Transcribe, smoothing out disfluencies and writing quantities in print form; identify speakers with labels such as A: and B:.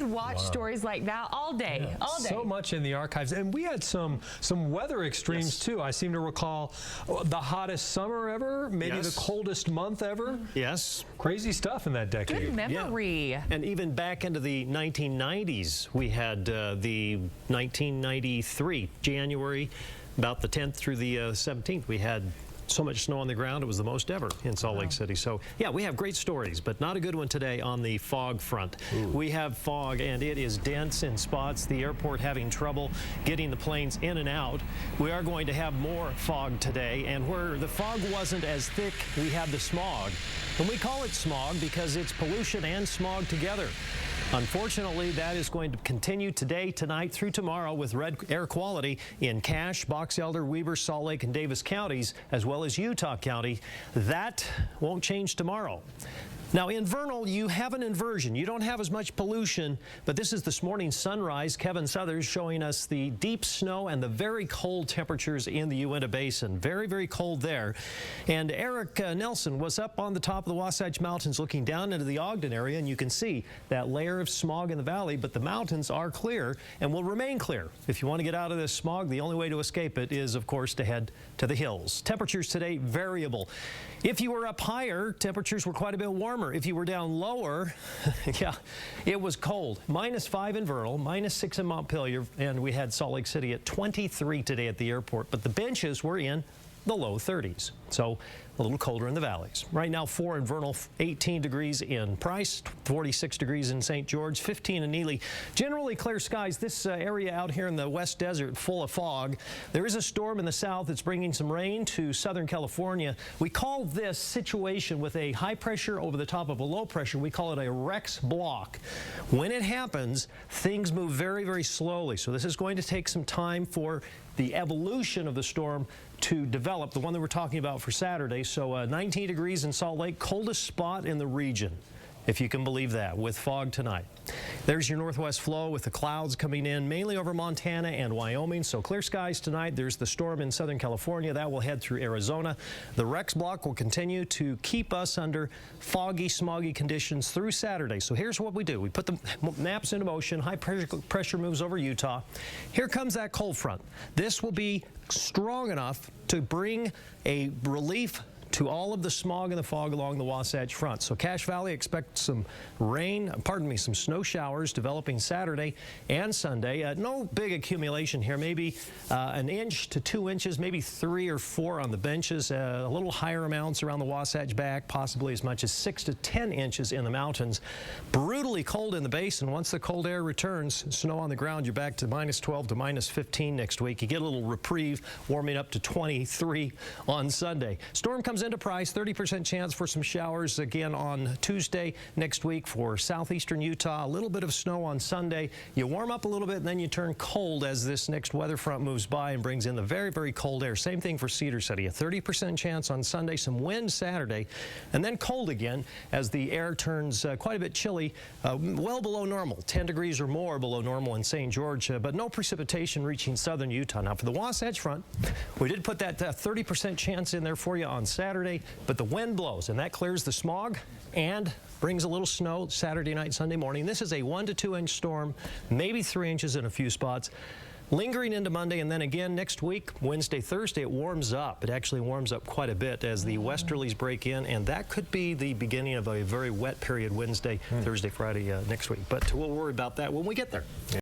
A: could watch stories like that all day, all day.
B: So much in the archives. And we had some weather extremes, too. I seem to recall the hottest summer ever, maybe the coldest month ever.
C: Yes.
B: Crazy stuff in that decade.
A: Good memory.
C: Yeah. And even back into the 1990s, we had the 1993, January, about the 10th through the 17th, we had so much snow on the ground, it was the most ever in Salt Lake City. So, yeah, we have great stories, but not a good one today on the fog front. We have fog, and it is dense in spots. The airport having trouble getting the planes in and out. We are going to have more fog today, and where the fog wasn't as thick, we have the smog. And we call it smog because it's pollution and smog together. Unfortunately, that is going to continue today, tonight, through tomorrow with red air quality in Cache, Box Elder, Weber, Salt Lake, and Davis counties, as well as Utah County. That won't change tomorrow. Now, in Vernal, you have an inversion. You don't have as much pollution, but this is this morning's sunrise. Kevin Southers showing us the deep snow and the very cold temperatures in the Uinta Basin. Very, very cold there. And Eric Nelson was up on the top of the Wasatch Mountains looking down into the Ogden area, and you can see that layer of smog in the valley, but the mountains are clear and will remain clear. If you want to get out of this smog, the only way to escape it is, of course, to head to the hills. Temperatures today variable. If you were up higher, temperatures were quite a bit warmer. If you were down lower, yeah, it was cold. -5 in Vernal, -6 in Montpelier, and we had Salt Lake City at 23 today at the airport. But the benches were in the low 30s, so a little colder in the valleys. Right now, 4 in Vernal, 18 degrees in Price, 46 degrees in St. George, 15 in Neely. Generally clear skies. This area out here in the West Desert full of fog. There is a storm in the south that's bringing some rain to Southern California. We call this situation with a high pressure over the top of a low pressure, we call it a Rex block. When it happens, things move very, very slowly. So this is going to take some time for the evolution of the storm to develop, the one that we're talking about for Saturday. So 19 degrees in Salt Lake, coldest spot in the region, if you can believe that, with fog tonight. There's your northwest flow with the clouds coming in mainly over Montana and Wyoming. So clear skies tonight. There's the storm in Southern California. That will head through Arizona. The Rex block will continue to keep us under foggy, smoggy conditions through Saturday. So here's what we do. We put the maps into motion. High pressure moves over Utah. Here comes that cold front. This will be strong enough to bring a relief to all of the smog and the fog along the Wasatch Front. So Cache Valley, expect some rain, some snow showers developing Saturday and Sunday. No big accumulation here, maybe 1 inch to 2 inches, maybe 3 or 4 on the benches, a little higher amounts around the Wasatch back, possibly as much as 6 to 10 inches in the mountains. Brutally cold in the basin. Once the cold air returns, snow on the ground, you're back to -12 to -15 next week. You get a little reprieve, warming up to 23 on Sunday. Storm comes into Price, 30% chance for some showers again on Tuesday next week for southeastern Utah. A little bit of snow on Sunday. You warm up a little bit and then you turn cold as this next weather front moves by and brings in the very, very cold air. Same thing for Cedar City. A 30% chance on Sunday, some wind Saturday, and then cold again as the air turns quite a bit chilly, well below normal, 10 degrees or more below normal in St. George, but no precipitation reaching southern Utah. Now for the Wasatch Front, we did put that 30% chance in there for you on Saturday, but the wind blows and that clears the smog and brings a little snow Saturday night, Sunday morning. This is a 1 to 2 inch storm, maybe 3 inches in a few spots. Lingering into Monday, and then again next week, Wednesday, Thursday, it warms up. It actually warms up quite a bit as the westerlies break in, and that could be the beginning of a very wet period Wednesday, Thursday, Friday next week. But we'll worry about that when we get there.